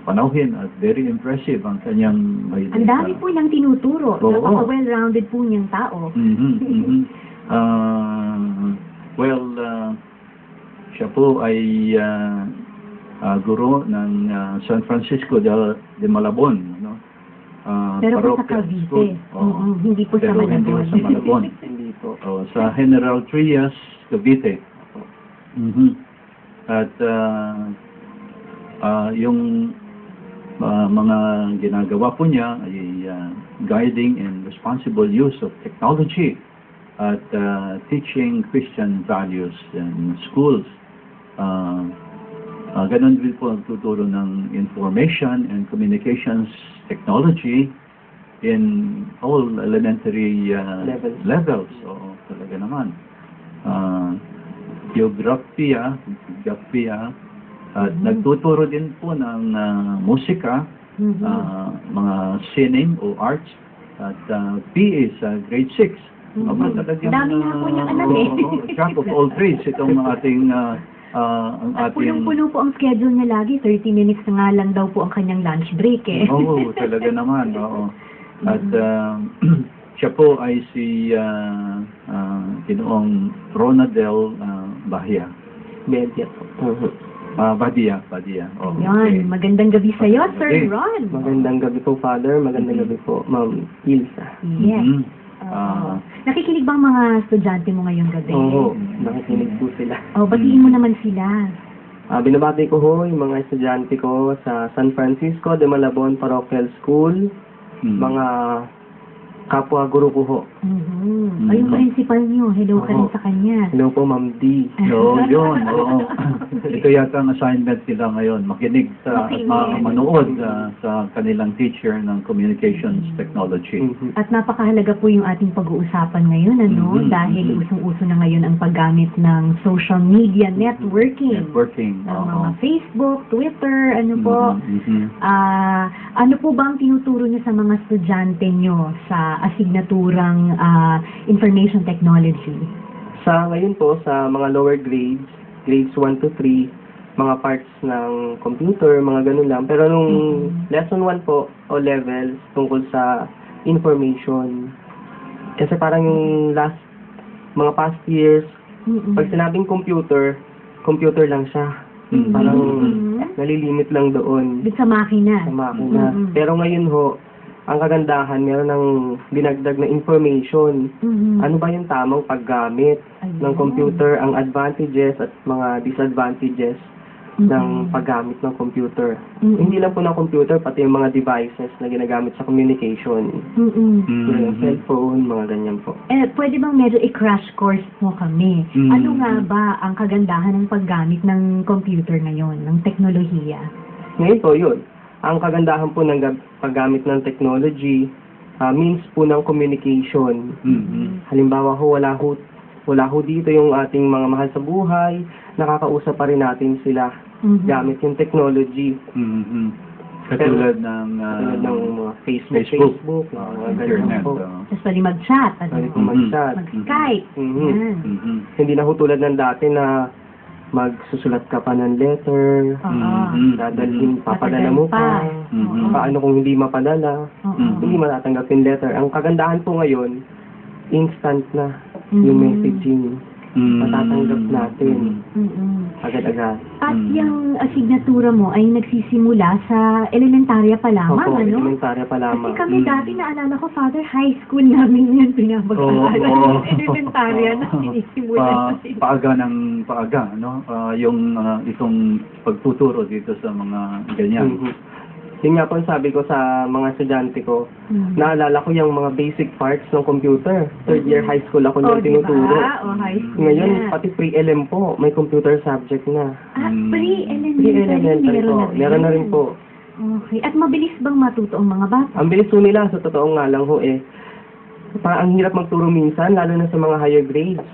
panauhin at very impressive ang kanyang may Ang dami po niyang tinuturo. Oo. Napaka-well-rounded po niyang tao. Well, siya po ay guro ng San Francisco de Malabon, no? Pero po sa Parochial Cavite. school. Hindi po sa Pero hindi po Malabon. sa Malabon. Hindi po. Sa General Trias, Cavite. At yung mga ginagawa po niya ay guiding and responsible use of technology at teaching Christian values in schools. Ganon din po ang tuturo ng information and communications technology in all elementary levels. Oo, talaga naman. Geography, at nagtuturo din po ng musika, mga singing o arts, at PA sa grade 6. Dami nga po niyang anak eh. Jack of all trades, itong ating ang At ating... punong-puno po ang schedule niya lagi. 30 minutes na nga lang daw po ang kanyang lunch break eh. Oo, talaga naman. Oo. At siya po ay si Ginoong Ronadel Bahia. Bedia po. Badia. Oh, Yan, magandang gabi sa iyo, Sir Okay. Ron. Magandang gabi po, Father. Magandang gabi po, Ma'am Ilsa. Yes. Nakikinig ba ang mga estudyante mo ngayong gabi? Oo, nakikinig po sila. Batiin mo naman sila. Binabati ko ho yung mga estudyante ko sa San Francisco de Malabon Parochial School, mga kapwa guru ko ho. Ay, yung principal niyo, hello ka rin sa kanya. Hello po, Ma'am D. Yun. Oo. Ito yata ang assignment nila ngayon. Makinig sa at manood sa kanilang teacher ng communications technology. At napakahalaga po yung ating pag-uusapan ngayon, ano? Dahil usong-uso na ngayon ang paggamit ng social media networking. Ng mga Facebook, Twitter, ano po. Ano po ba ang tinuturo niyo sa mga estudyante niyo sa asignaturang information technology? Sa ngayon po, sa mga lower grades 1 to 3, mga parts ng computer, mga ganun lang. Pero nung lesson 1 po, o levels, tungkol sa information. Kasi parang yung mga past years, pag sinabing computer lang siya. Parang nalilimit lang doon. Sa makina. Sa makina. Pero ngayon ho, ang kagandahan, meron ng dinagdag na information. Ano ba yung tamang paggamit ng computer, ang advantages at mga disadvantages ng paggamit ng computer. Hindi lang po ng computer, pati yung mga devices na ginagamit sa communication. Yung cellphone, mga ganyan po. Pwede bang medyo i-crash course mo kami? Ano nga ba ang kagandahan ng paggamit ng computer ngayon, ng teknolohiya? Ngayon po, yun. Ang kagandahan po ng paggamit ng technology, means po ng communication. Halimbawa ho, wala ho dito yung ating mga mahal sa buhay, nakakausap pa rin natin sila gamit yung technology. Katulad ng mga Facebook, internet. Tapos pwede mag-chat, mag-Skype. Hindi na ho tulad ng dati na magsusulat ka pa ng letter, dadalhin, papadala mo pa. Paano kung hindi mapadala? Hindi matatanggap yung letter. Ang kagandahan po ngayon, instant na yung messaging. Matatanggap natin agad-agad. At yung asignatura mo ay nagsisimula sa elementarya pa lamang, Opo, ano? elementarya pa lamang. Kasi kami dati, naalala ko, Father, high school namin yan pinapag-aralan. Elementarya na sinisimula. Paaga, no? Yung itong pagtuturo dito sa mga ganyan. Yun nga po sabi ko sa mga estudyante ko, naalala ko yung mga basic parts ng computer. Third year high school ako nung tinuturo. High school. Ngayon, pati pre-LM po, may computer subject na. Pre-elementary po. Meron na rin po. Okay. At mabilis bang matuto ang mga bata? Ang bilis po nila, sa totoo nga lang ho parang ang hirap magturo minsan, lalo na sa mga higher grades.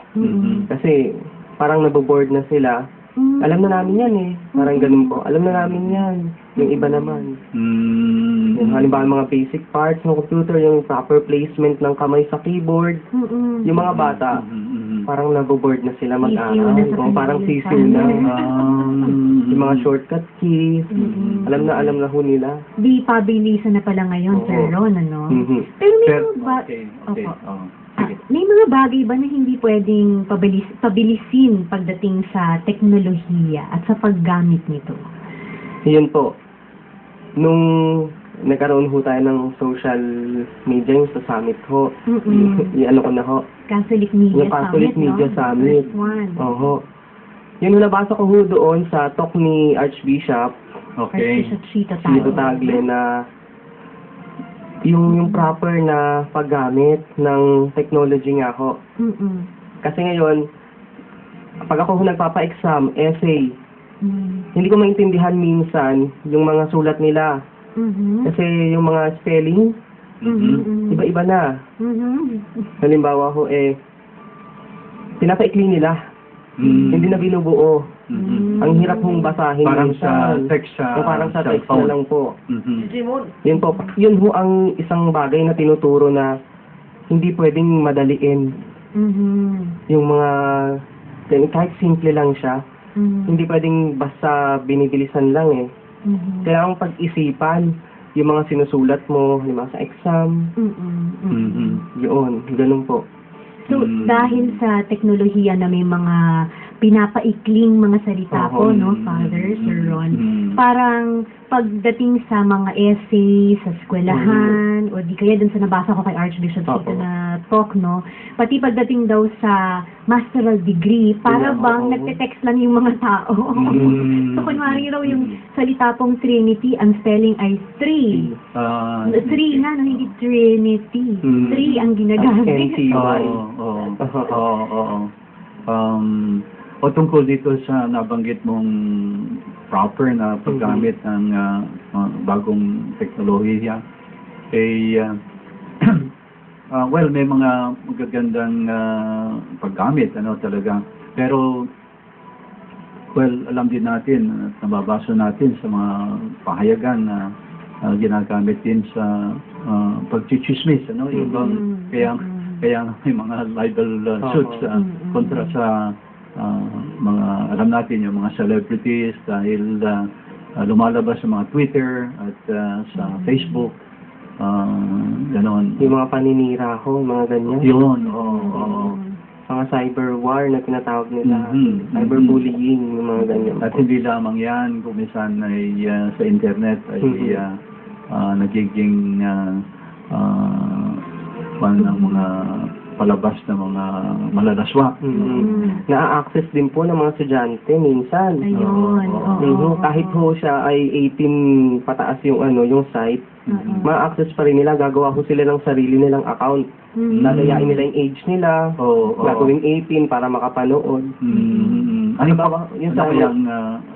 Kasi parang naboboard na sila. Alam na namin yan Parang ganun po. Alam na namin yan. Yung iba naman. Yung halimbawa mga basic parts ng computer, yung proper placement ng kamay sa keyboard. Yung mga bata, parang naboboard na sila Sisiw mag-aral. na sa O, parang kanilang sisiw na. channel. Yung mga shortcut keys, alam na ho nila. Di pabilisan na pala ngayon, Oo. Sir Ron, ano? Mhm. Pero may Pero, mga okay. Opo. Oh, Ah, sige. may mga bagay ba na hindi pwedeng pabilisin pagdating sa teknolohiya at sa paggamit nito? Yun po. Nung nagkaroon ho tayo ng social media, yung sa summit ho, yung ano ko na ho, Catholic Media yung Catholic Summit, Media no? Summit. First one. Oho. Yun, nabasa ko ho doon sa talk ni Archbishop Okay. Archbishop Chito Chito Tagle na yung proper na paggamit ng technology nga ho. Mm-mm. Kasi ngayon, pag ako ho nagpapa-exam, essay, Mm. hindi ko maintindihan minsan yung mga sulat nila. Mhm. Kasi yung mga spelling, Mhm. iba-iba na. Mhm. Halimbawa ho, pinapaikli nila. Hindi na binubuo. Ang hirap hong basahin Parang sa minsan. text sa O parang sa text cellphone. na lang po. Mhm. Yun po, yun ho ang isang bagay na tinuturo na hindi pwedeng madaliin. Mhm. Yung mga, kahit simple lang siya, Mhm. hindi pwedeng basta binibilisan lang eh. Mhm. Kailangan pag-isipan yung mga sinusulat mo, yung mga sa exam, Mhm. Mhm. yun, ganun po. So, dahil sa teknolohiya na may mga pinapaikling mga salita po, Oo. no, Father, Sir Ron, Mhm. parang pagdating sa mga essay, sa eskwelahan, o di kaya dun sa nabasa ko kay Archbishop Chito Oo. na talk, no, pati pagdating daw sa masteral degree, para Oo. bang nagte-text lang yung mga tao. Mhm. So, kunwari raw yung salita pong Trinity, ang spelling ay three. Three nga, no, hindi Trinity. Mhm. Three ang ginagamit. NTY. Oo. O tungkol dito sa nabanggit mong proper na paggamit ng bagong teknolohiya, well, may mga magagandang paggamit, ano talaga. Pero, well, alam din natin, at nababasa natin sa mga pahayagan na ginagamit din sa pagchichismis, ano, yung bang, kaya may mga libel suits kontra sa mga, alam natin, yung mga celebrities dahil lumalabas sa mga Twitter at sa Facebook, ganon. Yung mga paninira ko, mga ganyan. Yun, oo. Mga cyber war na tinatawag nila. Mhm. Cyberbullying, yung mga ganyan. At hindi lamang yan, kung minsan ay sa internet ay nagiging ng mga palabas na mga malalaswa. Na-access din po ng mga estudyante minsan. Ayun. Kahit ho siya ay 18 pataas yung yung site, ma-access pa rin nila, gagawa ho sila ng sarili nilang account. Lalayain nila yung age nila, gagawing 18 para makapanood. Ano ba yung ano kayang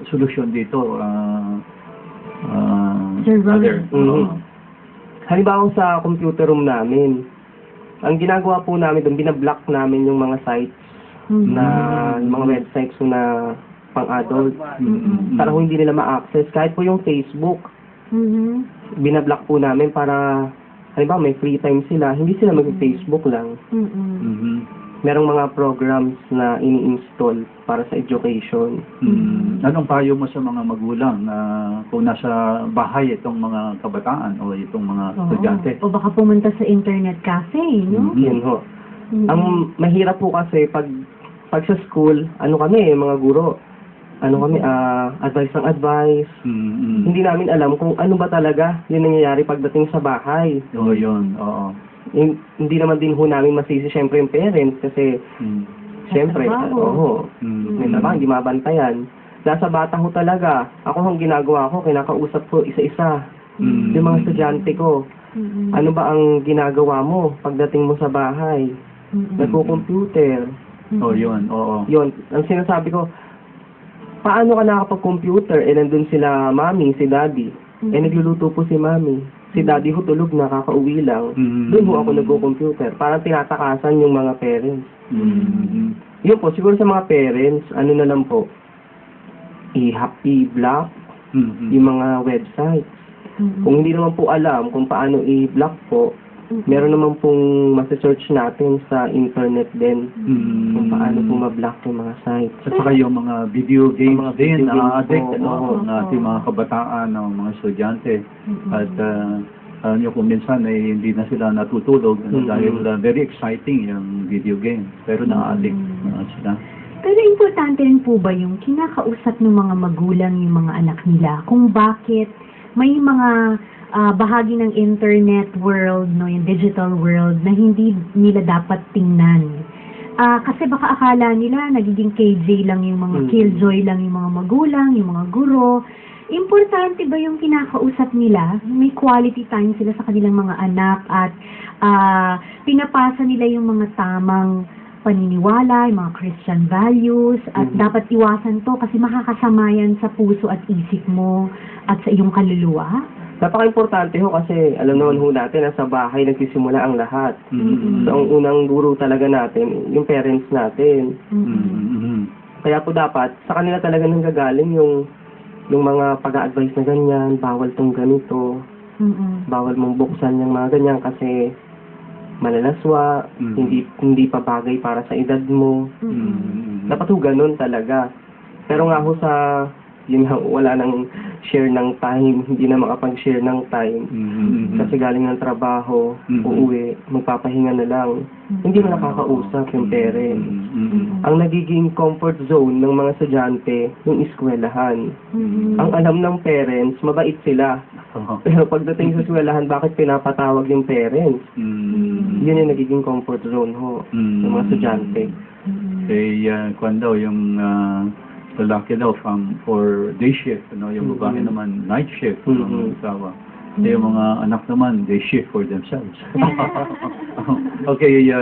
solusyon dito? Sir Ron. Father? Halimbawa sa computer room namin, ang ginagawa po namin doon, binablock namin yung mga sites na yung mga websites na pang-adult para ho hindi nila ma-access. Kahit po yung Facebook, binablock po namin para halimbawa may free time sila, hindi sila mag-Facebook lang. Merong mga programs na ini-install para sa education. Anong payo mo sa mga magulang na kung nasa bahay itong mga kabataan o itong mga estudyante? O baka pumunta sa internet cafe, no? Yun ho. Ang mahirap po kasi pag sa school, ano kami, mga guro, advice ng advice. Hindi namin alam kung ano ba talaga yung nangyayari pagdating sa bahay. Yun. Hindi naman din ho namin masisi syempre yung parents kasi syempre, may trabaho, hindi mabantayan. Nasa bata ho talaga. Ako ang ginagawa ko, kinakausap ko isa-isa yung mga estudyante ko. Ano ba ang ginagawa mo pagdating mo sa bahay? Nagko-computer. Yun. Yun, ang sinasabi ko, paano ka nakapag-computer? Nandun sila mami, si daddy. Nagluluto po si mami. Si daddy ho tulog na, kakauwi lang. Doon ho ako nagko-computer. Parang tinatakasan yung mga parents. Yun po, siguro sa mga parents, ano na lang po, i-block yung mga websites. Kung hindi naman po alam kung paano i-block po, Meron naman pong masa-search natin sa internet din kung paano po ma-block yung mga sites. At saka yung mga video games Mga din, video games na-addict, po. ng ating mga kabataan, ng mga estudyante. At alam nyo kung minsan ay hindi na sila natutulog dahil very exciting yung video game. Pero na-addict sila. Pero importante rin po ba yung kinakausap ng mga magulang yung mga anak nila kung bakit may mga bahagi ng internet world, no, yung digital world na hindi nila dapat tingnan. Kasi baka akala nila nagiging KJ lang yung mga killjoy lang yung mga magulang, yung mga guro. Importante ba yung kinakausap nila? May quality time sila sa kanilang mga anak at pinapasa nila yung mga tamang paniniwala, yung mga Christian values, at dapat iwasan to kasi makakasama yan sa puso at isip mo at sa iyong kaluluwa. Napaka-importante ho kasi alam naman ho natin na sa bahay nagsisimula ang lahat. So, ang unang guro talaga natin, yung parents natin. Kaya po dapat, sa kanila talaga nanggagaling yung mga pag-a-advise na ganyan, bawal tong ganito, bawal mong buksan yung mga ganyan kasi malalaswa, hindi pa bagay para sa edad mo. Dapat ho ganun talaga. Pero nga ho sa yun nga, wala nang share ng time, hindi na makapag-share ng time. Kasi galing ng trabaho, uuwi, magpapahinga na lang. Hindi mo nakakausap yung parents. Ang nagiging comfort zone ng mga estudyante, yung eskwelahan. Ang alam ng parents, mabait sila. Pero pagdating sa eskwelahan, bakit pinapatawag yung parents? Yun yung nagiging comfort zone ho, ng mga estudyante. Kung daw yung lalaki daw for day shift, yung babae naman night shift, yung asawa. Yung mga anak naman, they shift for themselves. Okay,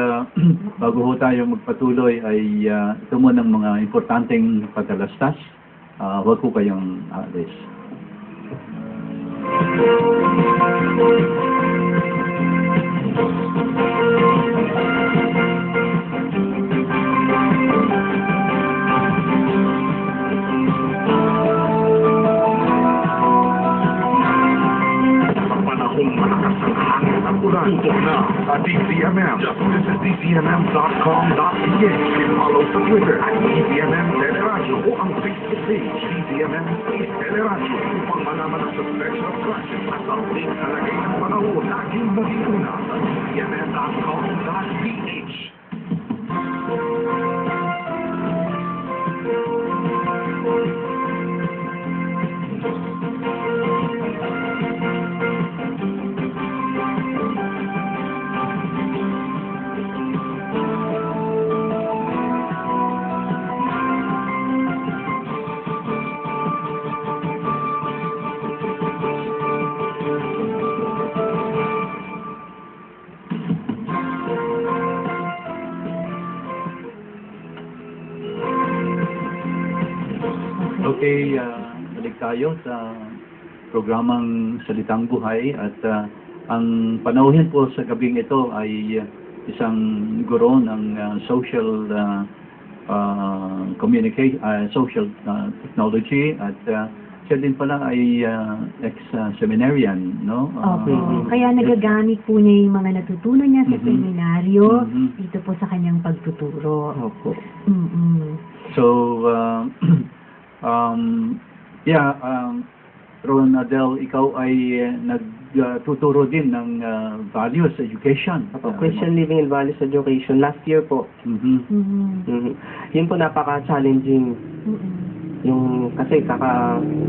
bago ho tayo magpatuloy ay ito mo ng mga importanteng patalastas. Huwag ko kayong alis. Tutok na sa DCMM. Just visit DCMM.com.ph and follow sa Twitter at DCMM Teleradyo o ang Facebook page DCMM Teleradyo upang malaman ang sa special attraction at update sa lagay ng panahon laging mag-iuna sa DCMM.com.ph. Okay, balik tayo sa programang Salitang Buhay at ang panauhin po sa gabing ito ay isang guro ng social social technology at siya din pala ay ex-seminarian, no? Kaya nagagamit po niya yung mga natutunan niya sa seminaryo dito po sa kanyang pagtuturo. So, Ronadel, ikaw ay nagtuturo din ng values education. Christian Living and Values Education. Last year po. Yun po napaka-challenging. Yung, kasi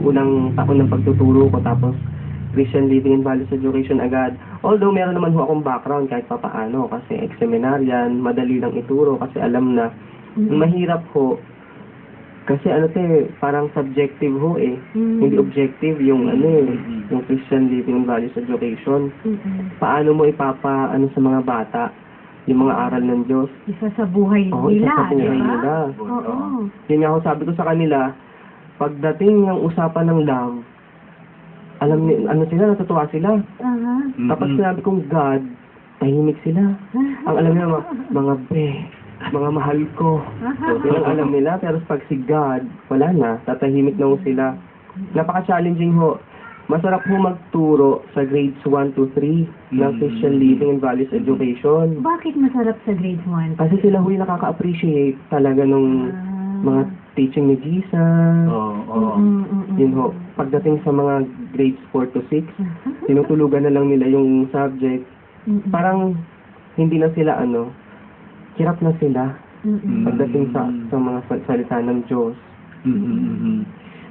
unang taon ng pagtuturo ko tapos Christian Living and Values Education agad. Although meron naman ho akong background kahit papaano kasi ex-seminarian, madali lang ituro kasi alam na mahirap ho. Kasi parang subjective ho hindi objective yung yung Christian Living and Values Education. Paano mo sa mga bata yung mga aral ng Diyos? Isa sa buhay nila, isa sa buhay nila. Yun nga ho, sabi ko sa kanila, pagdating ng usapan ng love, natutuwa sila. Kapag sinabi kong God, tahimik sila. Ang alam nila, mga mahal ko. Yun ang alam nila, pero pag si God, wala na, tatahimik na ho sila. Napaka-challenging ho. Masarap po magturo sa grades 1 to 3 ng Christian Living and Values Education. Bakit masarap sa grade 1? Kasi sila ho yung nakaka-appreciate talaga nung mga teaching ni Jesus. Yun ho. Pagdating sa mga grades 4 to 6, tinutulugan na lang nila yung subject. Parang hindi na sila hirap na sila pagdating sa mga salita ng Diyos.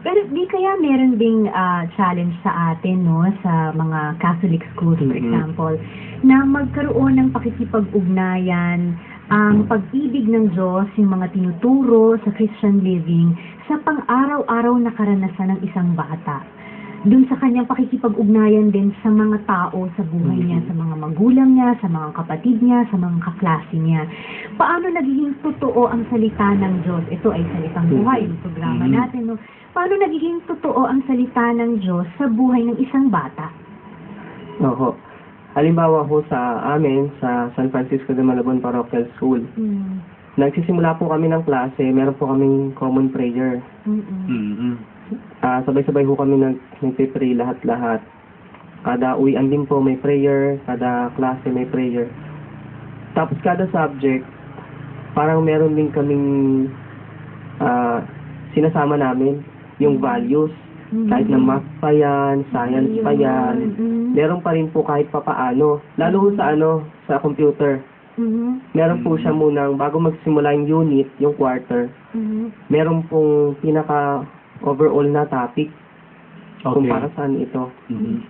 Pero di kaya meron ding challenge sa atin, no, sa mga Catholic schools, for example, na magkaroon ng pakikipag-ugnayan, ang pag-ibig ng Diyos, yung mga tinuturo sa Christian living, sa pang-araw-araw na karanasan ng isang bata. Doon sa kanyang pakikipag-ugnayan din sa mga tao sa buhay niya, sa mga magulang niya, sa mga kapatid niya, sa mga kaklase niya. Paano nagiging totoo ang salita ng Diyos? Ito ay salitang buhay, yung programa natin, no? Paano nagiging totoo ang salita ng Diyos sa buhay ng isang bata? Oho. Halimbawa ho sa amin, sa San Francisco de Malabon Parochial School, nagsisimula po kami ng klase, meron po kaming common prayer. Sabay-sabay ho kami nagpe-pray lahat-lahat. Kada uwian din po may prayer, kada klase may prayer. Tapos kada subject, parang meron din kaming sinasama namin yung values. Kahit na math pa yan, science pa yan, meron pa rin po kahit papaano. Lalo ho sa computer. Meron po siya munang, bago magsimula yung unit, yung quarter, meron pong pinaka-overall na topic kung para saan ito.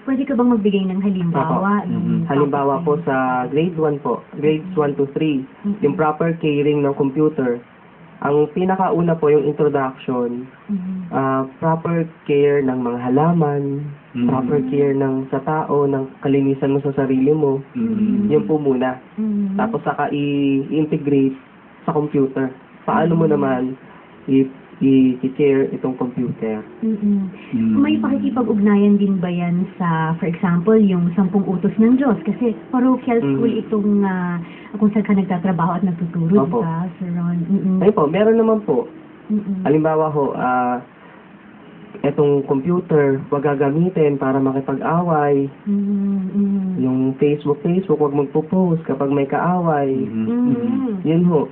Pwede ka bang magbigay ng halimbawa? Halimbawa po sa grade 1 po, grades 1 to 3, yung proper caring ng computer. Ang pinakauna po yung introduction, proper care ng mga halaman, proper care sa tao, ng kalinisan mo sa sarili mo. Yun po muna. Tapos saka i-integrate sa computer. Paano mo naman i-care itong computer. May pakikipag-ugnayan din ba yan sa, for example, yung 10 utos ng Diyos? Kasi parochial school itong kung saan ka nagtatrabaho at nagtuturo, di ba, Sir Ron? Ay po, meron naman po. Halimbawa ho, etong computer, wag gagamitin para makipag-away. Yung Facebook, wag magpo-post kapag may kaaway. Yun ho.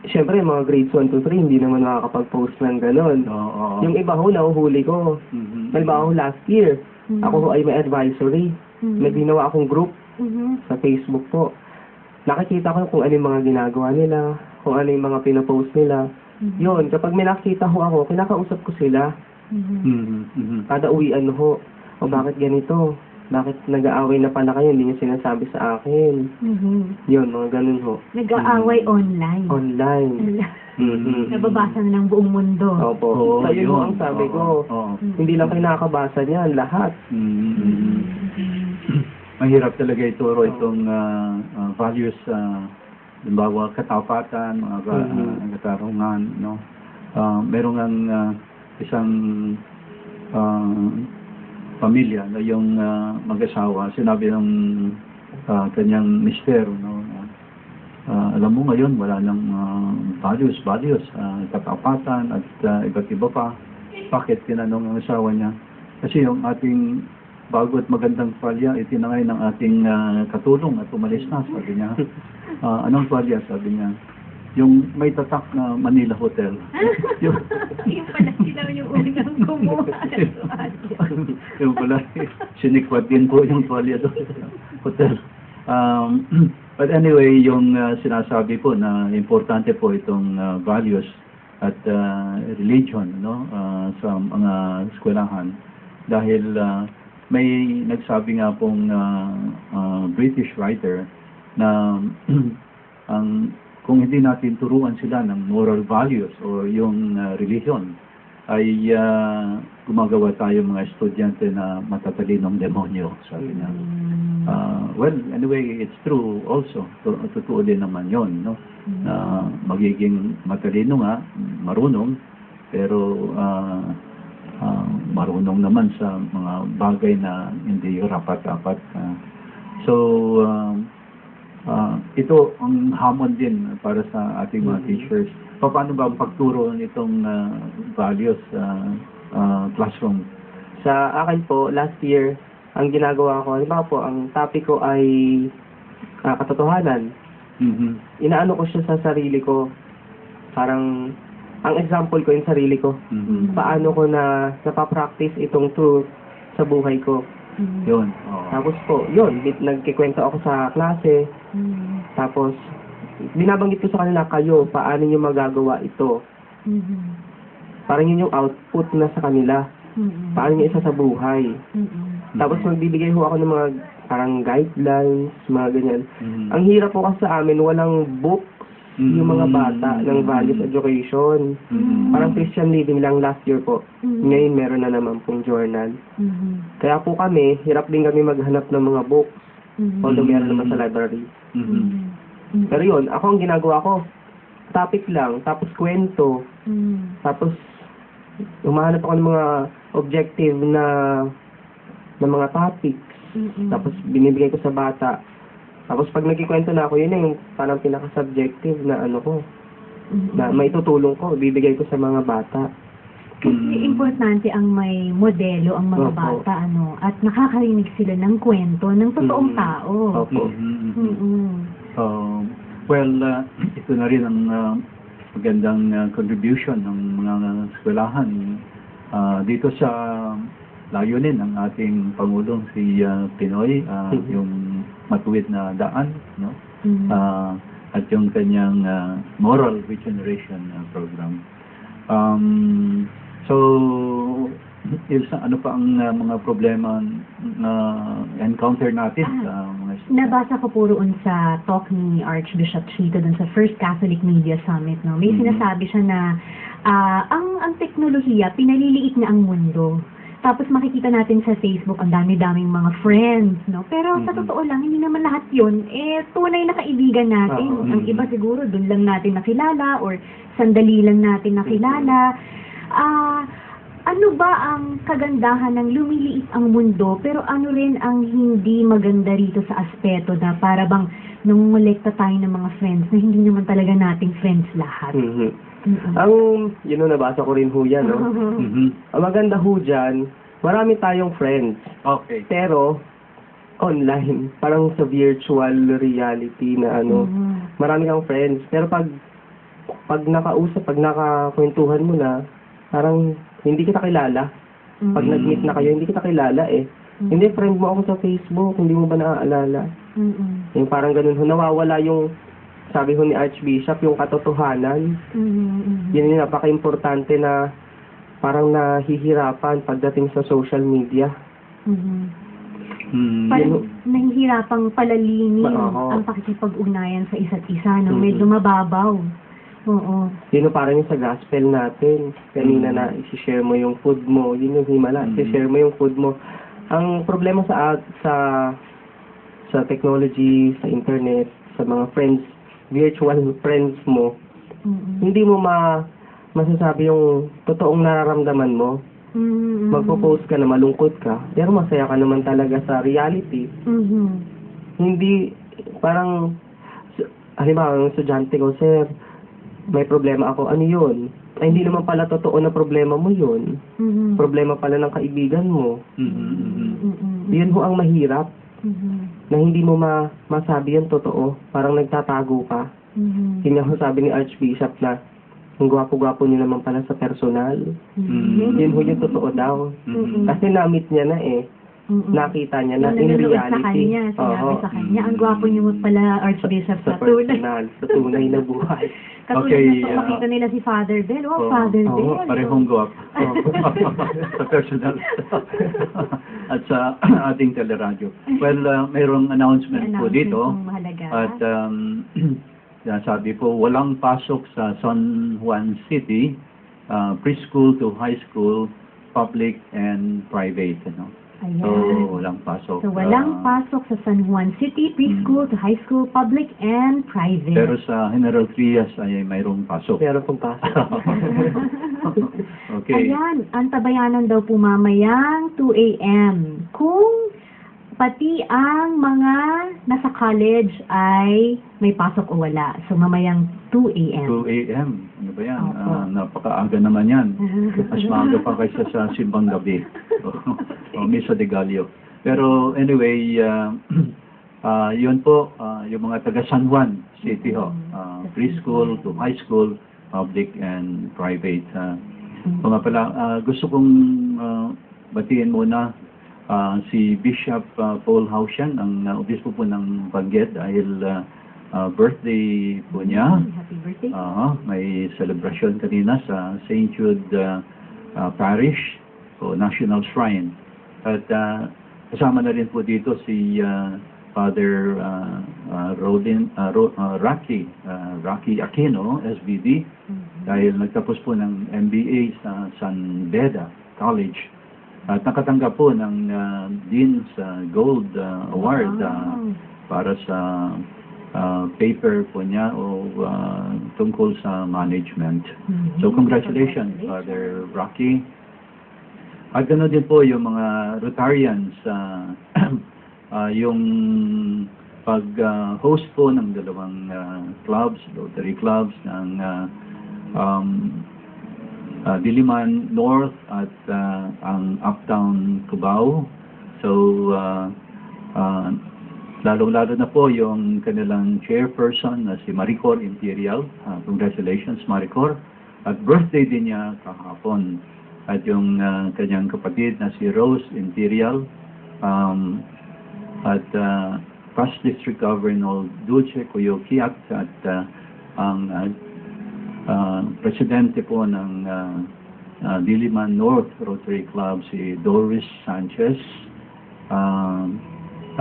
Siyempre, mga grades 1 to 3, hindi naman makakapag-post ng gano'n. Yung iba ho, nahuhuli ko. Halimbawa ho, last year, ako ho ay may advisory. May ginawa akong group sa Facebook po. Nakikita ko kung ano yung mga ginagawa nila, kung ano yung mga pinapost nila. Yun, kapag may nakita ho ako, kinakausap ko sila. Kada uwian ho, o bakit ganito? Bakit nag-aaway na pala kayo? Hindi niyo sinasabi sa akin. Yun, mga ganun ho. Nag-aaway online. Online. Nababasa na ng buong mundo. Opo. So, yun ho ang sabi ko. Hindi lang kayo nakakabasa niyan, lahat. Mahirap talaga ituro itong values, halimbawa katapatan, mga katarungan, no? Merong ang isang pamilya na yung mag-asawa, sinabi ng kanyang mister, no? Alam mo ngayon, wala nang values, katapatan at iba't iba pa. Bakit? Tinanong ang asawa niya. Kasi yung ating bago at magandang palya, itinangay ng ating katulong at umalis na, sabi niya. Anong palya? Sabi niya. Yung may tatak na Manila Hotel. Yung pala sila yung unang gumawa. Yung pala, sinikwat din po yung palya doon sa hotel. But anyway, yung sinasabi po na importante po itong values at religion, no, sa mga eskwelahan. Dahil may nagsabi nga pong British writer na kung hindi natin turuan sila ng moral values o yung religion, ay gumagawa tayo mga estudyante na matatalinong demonyo, sabi niya. Well, anyway, it's true also. Totoo din naman yon, no? Na magiging matalino nga, marunong, pero marunong naman sa mga bagay na hindi rapat-dapat. Ito ang hamon din para sa ating mga teachers. Paano ba ang pagturo nitong values classroom Sa akin po, last year, ang ginagawa ko, halimbawa po, ang topic ko ay katotohanan. Mhm. Inaano ko siya sa sarili ko. Parang, ang example ko yung sarili ko. Mhm. Paano ko na napapractice itong truth sa buhay ko. Mhm. Yun. Oo. Tapos po, yun, nagkikwento ako sa klase. Mhm. Tapos, binabanggit ko sa kanila, kayo, paano nyo magagawa ito? Mhm. Parang yun yung output na sa kanila. Mhm. Paano nyo isa sa buhay? Mhm. Tapos magbibigay ho ako ng mga parang guidelines, mga ganyan. Mhm. Ang hirap po kasi sa amin, walang book yung mga bata ng values education. Mhm. Parang Christian living lang last year po. Mhm. Ngayon meron na naman pong journal. Mhm. Kaya po kami, hirap din kami maghanap ng mga books. Mhm. Although meron naman sa library. Mhm. Mhm. Pero yun, ako ang ginagawa ko, topic lang, tapos kwento, Mhm. tapos humahanap ako ng mga objective na mga topics. Mhm. Tapos binibigay ko sa bata. Tapos pag nagkikwento na ako, yun na yung parang pinaka-subjective na ano ko, Mhm. na maitutulong ko, bibigay ko sa mga bata. Kasi importante ang may modelo ang mga Opo. bata, ano, at nakakarinig sila ng kwento ng totoong tao. Opo. Mhm. Well, ito na rin ang magandang contribution ng mga eskwelahan dito sa layunin ng ating Pangulong si Pinoy, yung matuwid na daan, no? Mhm. At yung kanyang moral regeneration program. So, Ilsa, ano pa ang mga problema na encounter natin sa mga estudyante? Nabasa ko po roon sa talk ni Archbishop Chito dun sa First Catholic Media Summit, no? May Mhm. sinasabi siya na ang teknolohiya, pinaliliit na ang mundo. Tapos makikita natin sa Facebook, ang dami-daming mga friends, no? Pero sa Mhm. totoo lang, hindi naman lahat yun, tunay na kaibigan natin. Oo. Ang iba siguro, dun lang natin nakilala or sandali lang natin nakilala. Ano ba ang kagandahan ng lumiliit ang mundo, pero ano rin ang hindi maganda rito sa aspeto na para bang nangungulekta tayo ng mga friends na hindi naman talaga nating friends lahat? Mhm. Mhm. Ang, yun o, nabasa ko rin ho yan, no? Mhm. Ang maganda ho dyan, marami tayong friends. Okay. Pero, online, parang sa virtual reality na ano, Mhm. marami kang friends. Pero pag nakausap, pag nakakwentuhan mo na, parang hindi kita kilala. Pag Mhm. nag-meet na kayo, hindi kita kilala eh. Mhm. Hindi, friend mo ako sa Facebook, hindi mo ba naaalala? Mhm. Yung parang ganun ho, nawawala yung, sabi ho ni Archbishop, yung katotohanan. Mhm. Yun yung napaka-importante na parang nahihirapan pagdating sa social media. Mhm. Mhm. Parang nahihirapang palalinin Oo. ang pakikipag-ugnayan sa isa't isa, no? Mhm. Medyo mababaw. Oo. Yun yung parang yung sa gospel natin. Kanina na isi-share mo yung food mo. Yun yung himala. Isi-share mo yung food mo. Ang problema sa technology, sa internet, sa mga friends, virtual friends mo, Mhm. hindi mo masasabi yung totoong nararamdaman mo. Mhm. Magpo-post ka na malungkot ka, pero masaya ka naman talaga sa reality. Mhm. Hindi, parang, halimbawa, ang estudyante ko, sir, may problema ako, ano yun? Ay, hindi naman pala totoo na problema mo yun. Mhm. Problema pala ng kaibigan mo. Mhm. Mhm. Mhm. Yun ho ang mahirap, Mhm. na hindi mo masabi yung totoo. Parang nagtatago ka. Mhm. Yun ang sabi ni Archbishop na, ang gwapo-gwapo niyo naman pala sa personal. Mhm. Yun ho yung totoo daw. Mhm. Kasi na-meet niya na eh. Mhm. Nakita niya na Yung in nanonood reality. sa kanya, sinabi Oo. sa kanya, ang gwapo niyo pala, Archbishop, Sa sa tunay. personal, sa tunay na buhay. Katulad Okay, na pag makita nila si Father Bell. Oh, Oo. Father Oo, Bell. Parehong guwap. Sa personal. At sa ating teleradyo. Well, mayroong announcement po dito. Announcement mahalaga. At sabi po, walang pasok sa San Juan City, preschool to high school, public and private. Ano? Ayan. So, walang pasok. So, walang pasok sa San Juan City, preschool to high school, public and private. Pero sa General Trias ay mayroong pasok. Pero kung pasok. Okay. Ayan, antabayanan daw po mamayang 2 a.m. Kung pati ang mga nasa college ay may pasok o wala. So, mamayang 2 a.m. 2 a.m. Ano ba yan? Opo. Napakaaga naman yan. Mas maaga pa kaysa sa simbang gabi. Misa de Gallo. Pero anyway, yun po, yung mga taga San Juan City ho. Preschool to high school, public and private. Mga pala, gusto kong batiin muna si Bishop Paul Hausian, ang obispo po ng Bangged, dahil birthday po niya. Happy birthday. May celebration kanina sa St. Jude Parish o National Shrine. At kasama na rin po dito si Father Rocky Aquino, SBD, dahil nagtapos po ng MBA sa San Beda College. At nakatanggap po ng Dean's Gold Award para sa paper po niya o tungkol sa management. So congratulations, Father Rocky. At gano'n din po yung mga Rotarians, yung pag-host po ng dalawang clubs, Rotary clubs ng Diliman North at ang Uptown Cubao. So, lalong-lalo na po yung kanilang chairperson na si Maricor Imperial. Congratulations, Maricor. At birthday din niya kahapon. At yung kanyang kapatid na si Rose Imperial. At Past District Governor Dulce Coyoquiat at ang presidente po ng Diliman North Rotary Club, si Doris Sanchez.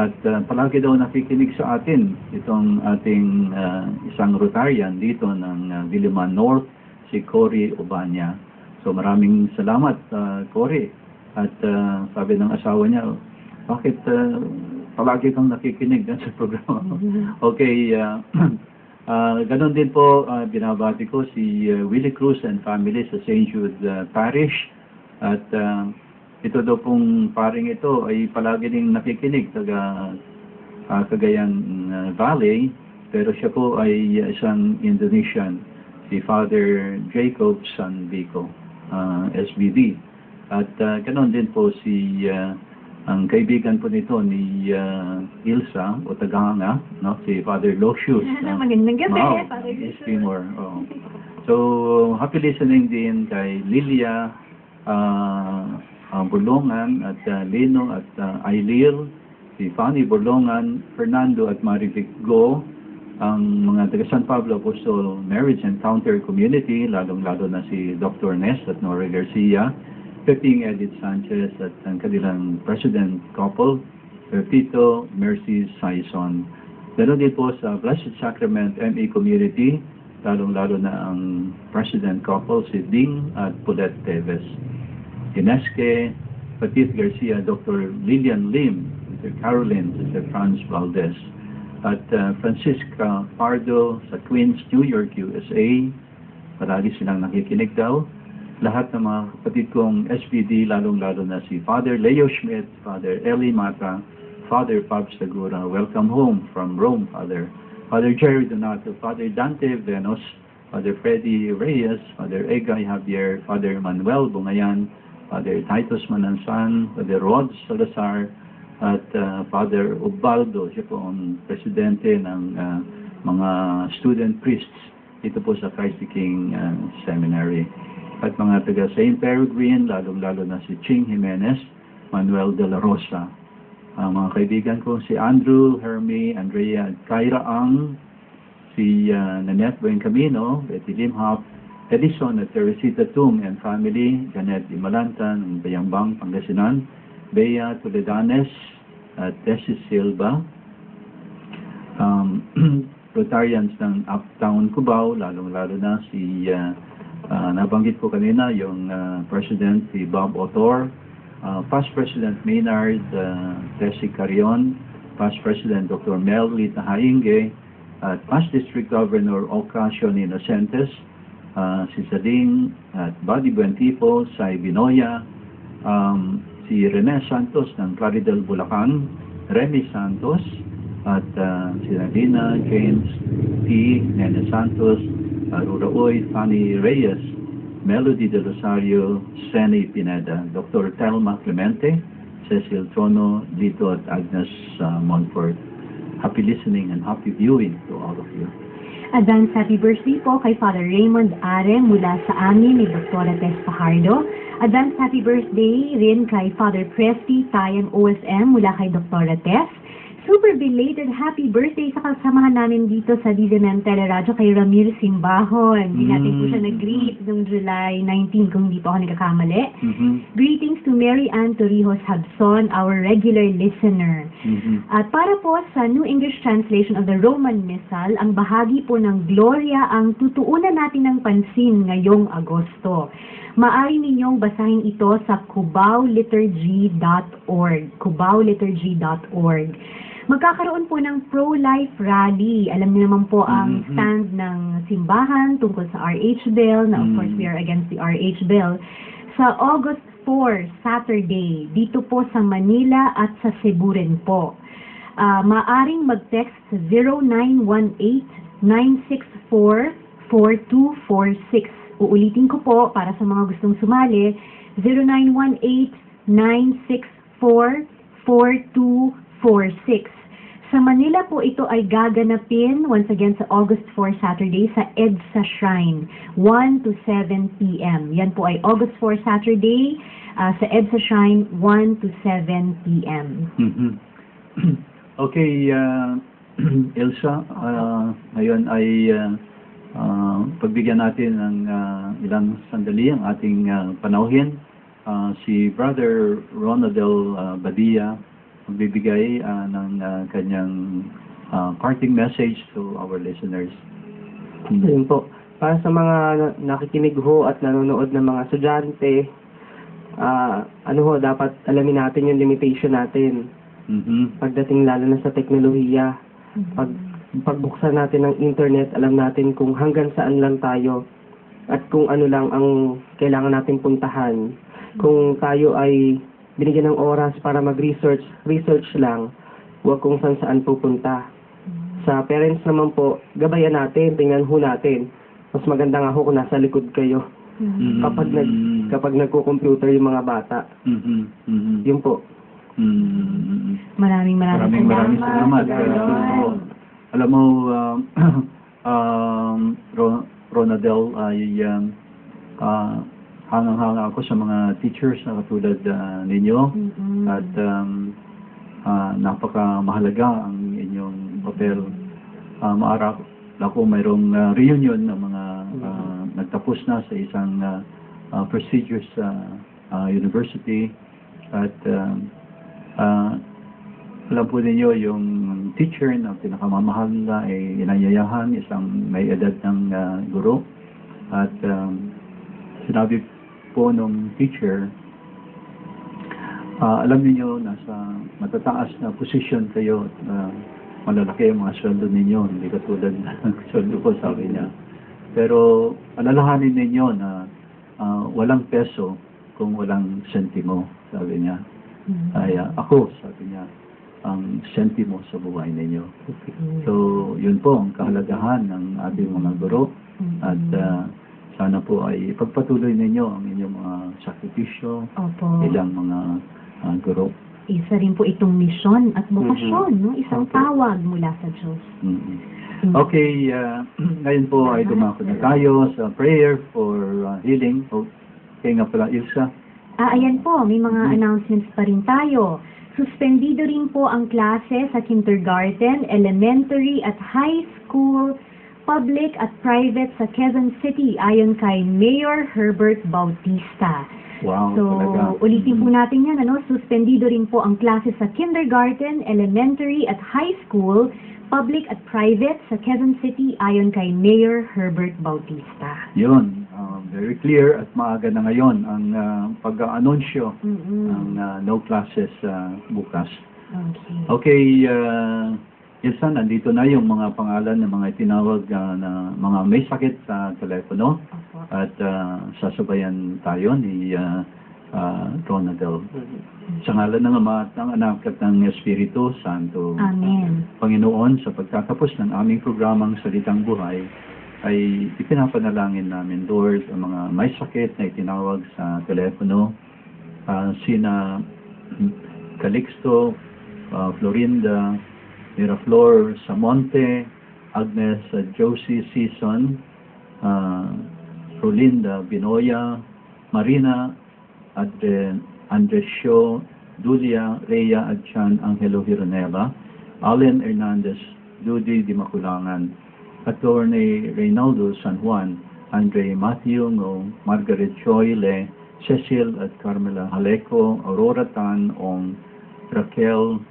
At palagi daw nakikinig sa atin itong ating isang Rotarian dito ng Diliman North, si Cory Obanya. So maraming salamat, Cory. At sabi ng asawa niya, bakit palagi kang nakikinig sa programa? Okay, ganon din po, binabati ko si Willie Cruz and family sa St. Jude Parish. At ito daw pong paring ito ay palagi ding nakikinig taga Cagayan Valley. Pero siya po ay isang Indonesian, si Father Jacob Sanbico, SBD. At ganon din po si ang kaibigan po nito ni Ilsa o Tagahanga, no? Si Father Locius. Magandang gabi, Father Locius. So, happy listening din kay Lilia Bolongan at Lino at Ailil, si Fanny Bolongan, Fernando at Marivic Go, ang mga taga San Pablo Apostol Marriage Encounter Community, lalong-lalo na si Dr. Ness at Nora Garcia, Peping Edith Sanchez at ang kanilang President couple, Pepito Mercy Saison. Ganoon din po sa Blessed Sacrament MA Community, lalong-lalo na ang President couple, si Ding at Paulette Teves. Inesque, Petit Garcia, Dr. Lillian Lim, Mr. Caroline, Mr. Franz Valdez, at Francisca Pardo sa Queens, New York, USA. Palagi silang nakikinig daw. Lahat ng mga kapatid kong SPD, lalong-lalo na si Father Leo Schmidt, Father Eli Mata, Father Pabs Tagura, welcome home from Rome, Father. Father Jerry Donato, Father Dante Venos, Father Freddy Reyes, Father Egay Javier, Father Manuel Bungayan, Father Titus Manansan, Father Rod Salazar, at Father Ubaldo, siya po ang presidente ng mga student priests dito po sa Christ the King Seminary. At mga taga St. Peregrine, lalong-lalo na si Ching Jimenez, Manuel de la Rosa. Mga kaibigan ko, si Andrew, Hermie, Andrea, Kyra Ang, si Nanette Buencamino, Betty Limhop, Edison at Teresita Tung and family, Janet Imalantan, ng Bayambang, Pangasinan, Bea Toledanes, at Tessie Silva, Rotarians ng Uptown Cubao, lalong-lalo na si nabanggit ko kanina yung President si Bob Otor, Past President Maynard Tessie Carion, Past President Dr. Mel Lita Hainge, at Past District Governor Ocasio Inocentes, si Saling at Buddy Buentipo, Sai Binoya, si Rene Santos ng Claridel, Bulacan, Remy Santos, at sina Lina, James P, Nene Santos, Rura Uy, Fanny Reyes, Melody de Rosario, Seni Pineda, Dr. Telma Clemente, Cecil Trono, Lito at Agnes Monfort. Happy listening and happy viewing to all of you. Advance happy birthday po kay Father Raymond Are mula sa amin ni Dr. Tess Fajardo. Advance happy birthday rin kay Father Presty Tayan OSM mula kay Dr. Tess. Super belated happy birthday sa kasamahan namin dito sa DZMM Teleradyo kay Ramir Simbahon. Hindi natin po siya nag-greet noong July 19 kung hindi po ako nagkakamali. Greetings to Mary Ann Torrijos Habson, our regular listener. At para po sa New English Translation of the Roman Missal, ang bahagi po ng Gloria ang tutuunan natin ng pansin ngayong Agosto. Maaari ninyong basahin ito sa cubaoliturgy.org. cubaoliturgy.org. Magkakaroon po ng pro-life rally. Alam niyo naman po ang stand ng simbahan tungkol sa RH Bill, na of course we are against the RH Bill. Sa August 4, Saturday, dito po sa Manila at sa Cebu rin po. Maaring mag-text sa 0918-964-4246. Uulitin ko po para sa mga gustong sumali, 0918-964-4246. Sa Manila po ito ay gaganapin once again sa August 4 Saturday sa EDSA Shrine, 1 to 7 p.m. Yan po ay August 4 Saturday sa EDSA Shrine, 1 to 7 p.m. Okay, Elsa, ngayon ay pagbigyan natin ng ilang sandali ang ating panauhin. Si Brother Ronaldel Badia magbibigay ng kanyang parting message to our listeners. Yun po. Para sa mga nakikinig ho at nanonood ng mga estudyante, dapat alamin natin yung limitation natin. Pagdating lalo na sa teknolohiya. Pagbuksan natin ng internet, alam natin kung hanggang saan lang tayo at kung ano lang ang kailangan natin puntahan. Kung tayo ay binigyan ng oras para mag-research lang, huwag kung saan pupunta. Sa parents naman po, gabayan natin, tingnan ho natin. Mas maganda nga ho kung nasa likod kayo. Kapag nagko-computer yung mga bata. Yun po. Maraming salamat. Alam mo, Ronaldel, ay hangang-hanga ako sa mga teachers na katulad ninyo at napakamahalaga ang inyong papel. Maarak ako mayroong reunion ng mga nagtapos na sa isang prestigious university at alam po ninyo yung teacher na pinakamamahal na ay inayayahan isang may edad ng guro at sinabi po nung teacher, alam niyo nasa matataas na position kayo at malalaki ang mga sweldo ninyo, hindi katulad ng sweldo ko, sabi niya. Pero alalahanin ninyo na walang peso kung walang sentimo, sabi niya. Ay ako, sabi niya, ang sentimo sa buhay ninyo. So, yun po ang kahalagahan ng ating mga guro at sana po ay pagpatuloy ninyo ang inyong mga sakripisyo ilang mga guro. Isa rin po itong misyon at bukasyon, no? Isang tawag mula sa Diyos. Okay, ngayon po ay dumako na tayo sa prayer for healing. Okay nga pala, Ilsa. Ayan po, may mga announcements pa rin tayo. Suspendido rin po ang klase sa kindergarten, elementary at high school, public at private sa Quezon City ayon kay Mayor Herbert Bautista. Wow, so, talaga. ulitin po natin yan, suspendido rin po ang klase sa kindergarten, elementary at high school, public at private sa Quezon City ayon kay Mayor Herbert Bautista. Yun, very clear at maaga na ngayon ang pag-anunsyo ng no classes bukas. Okay, Ilsa, nandito na yung mga pangalan ng mga itinawag na mga may sakit sa telepono at sasabayan tayo ni Ronadel. Sa ngalan ng Ama at ng Anak at ng Espiritu Santo. Amen. Panginoon, sa pagtatapos ng aming programang Salitang Buhay, ay ipinapanalangin namin, Lord, ang mga may sakit na itinawag sa telepono, sina Calixto, Florinda, Miraflor Samonte, Agnes Josie Season, Rolinda Binoya, Marina Andresio, Dulia Rhea Adchan Angelo Hironeva, Allen Hernandez, Dudy Dimaculangan, Attorney Reynaldo San Juan, Andre Matthew Ngong, Margaret Choi Le, Cecil at Carmela Haleco, Aurora Tan Ong, Raquel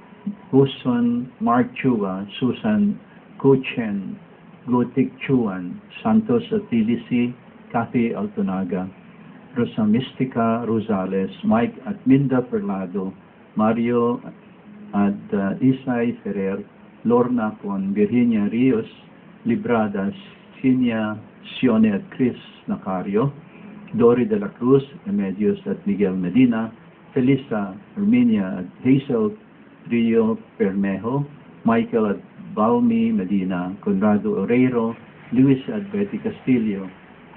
Huson, Mark Chua, Susan Kuchen, Gutik Chuan, Santos at Tilisi, Kathy Altonaga, Rosa Mystica Rosales, Mike at Minda Perlado, Mario at Isay Ferrer, Lorna Con, Virginia Rios, Libradas, Sinia Sione at Chris Nacario, Dory de la Cruz, Remedios at Miguel Medina, Felisa Herminia at Hazel Rio Permejo, Michael at Balmi Medina, Conrado Oreiro, Luis at Betty Castillo,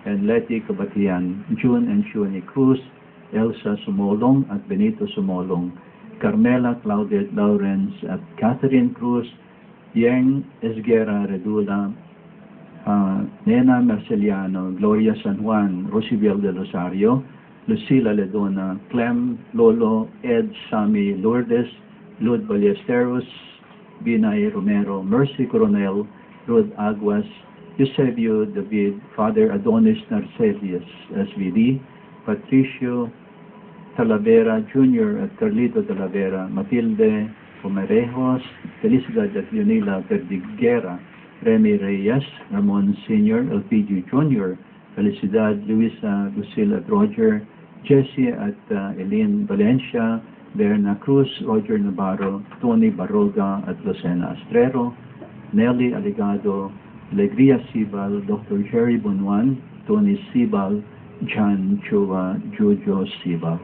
and Letty Cabatian, June and Shuni Cruz, Elsa Sumolong at Benito Sumolong, Carmela Claudette Lawrence at Catherine Cruz, Yang Esguera Redula, Nena Marceliano, Gloria San Juan, Rosibel de Rosario, Lucila Ledona, Clem, Lolo, Ed, Sami, Lourdes, Lud Ballesteros, Binay Romero, Mercy Coronel, Rod Aguas, Eusebio David, Father Adonis Narcelius, SVD, Patricio Talavera Jr. at Carlito Talavera, Matilde Pomerejos, Felicidad at Leonila Perdiguera, Remy Reyes, Ramon Sr., LPG Jr., Felicidad, Luisa, Lucille at Roger, Jessie at Eileen Valencia, Berna Cruz, Roger Navarro, Tony Baroga at Lucena Astrero, Nelly Aligado, Alegria Sibal, Dr. Jerry Bunuan, Tony Sibal, John Chua, Jojo Sibal.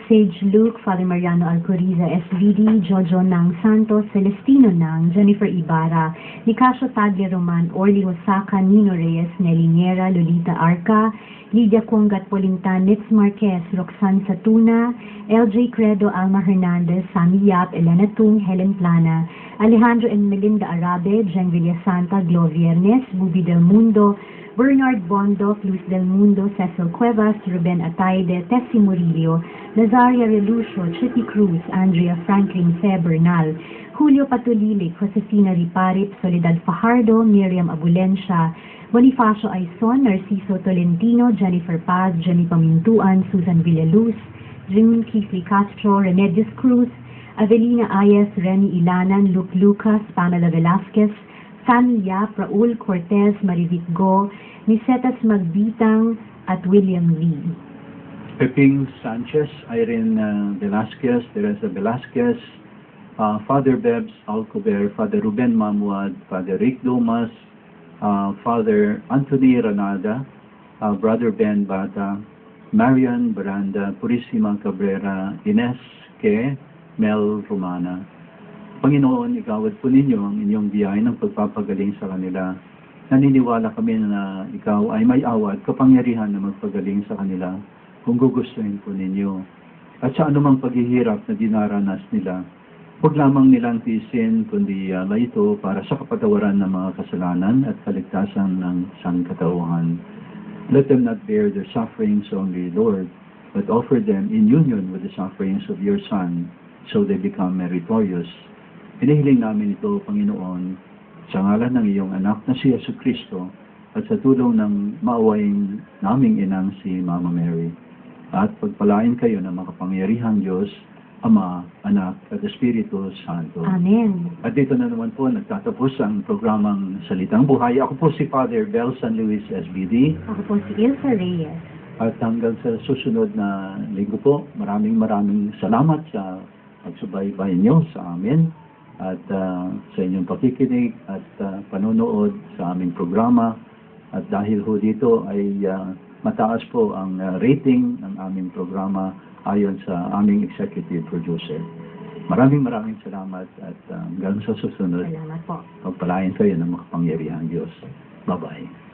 Sage Luke, Father Mariano Alcoriza, SVD, Jojo Nang Santos, Celestino Nang, Jennifer Ibarra, Nicasio Tagle Roman, Orly Osaka, Nino Reyes, Nelly Niera, Lolita Arca, Lydia Congat Polintan, Nitz Marquez, Roxanne Satuna, LJ Credo, Alma Hernandez, Sami Yap, Elena Tung, Helen Plana, Alejandro and Melinda Arabe, Jen Villasanta, Glo Viernes, Bubi Del Mundo, Bernard Bondo, Luz Del Mundo, Cecil Cuevas, Ruben Ataide, Tessie Murillo, Nazaria Relucio, Chippy Cruz, Andrea Franklin C. Bernal, Julio Patulilik, Josefina Riparip, Soledad Fajardo, Miriam Abulencia, Bonifacio Aizon, Narciso Tolentino, Jennifer Paz, Jenny Pamintuan, Susan Villaluz, June Kifli Castro, Remedios Cruz, Avelina Ayes, Remy Ilanan, Luke Lucas, Pamela Velasquez, Fanny Yap, Raul Cortez, Marivit Go, Nicetas Magbitang, at William Lee. Peping Sanchez, Irene Velasquez, Teresa Velasquez, Father Bebs Alcover, Father Ruben Mamuad, Father Rick Dumas, Father Anthony Ranada, Brother Ben Bata, Marian Baranda, Purisima Cabrera, Ines Ke, Mel Romana. Panginoon, igawad po ninyo ang inyong biyaya ng pagpapagaling sa kanila. Naniniwala kami na ikaw ay may awa at kapangyarihan na magpagaling sa kanila kung gugustuhin po ninyo. At sa anumang paghihirap na dinaranas nila, huwag lamang nilang tiisin, kundi ito para sa kapatawaran ng mga kasalanan at kaligtasan ng sangkatauhan. Let them not bear their sufferings only, Lord, but offer them in union with the sufferings of your Son, so they become meritorious. Hinihiling namin ito, Panginoon, sa ngalan ng iyong anak na si Jesucristo at sa tulong ng maawaing naming inang si Mama Mary. At pagpalain kayo ng makapangyarihang Diyos, Ama, Anak, at Espiritu Santo. Amen. At dito na naman po nagtatapos ang programang Salitang Buhay. Ako po si Father Bel San Luis, SBD. Ako po si Ilsa Reyes. At hanggang sa susunod na linggo po, maraming salamat sa pagsubaybay niyo sa amin at sa inyong pakikinig at panonood sa aming programa. At dahil ho dito ay mataas po ang rating ng aming programa, ayon sa aming executive producer. Maraming salamat at hanggang sa susunod. Salamat po. Pagpalain sa iyo ng makapangyarihang Diyos. Bye-bye.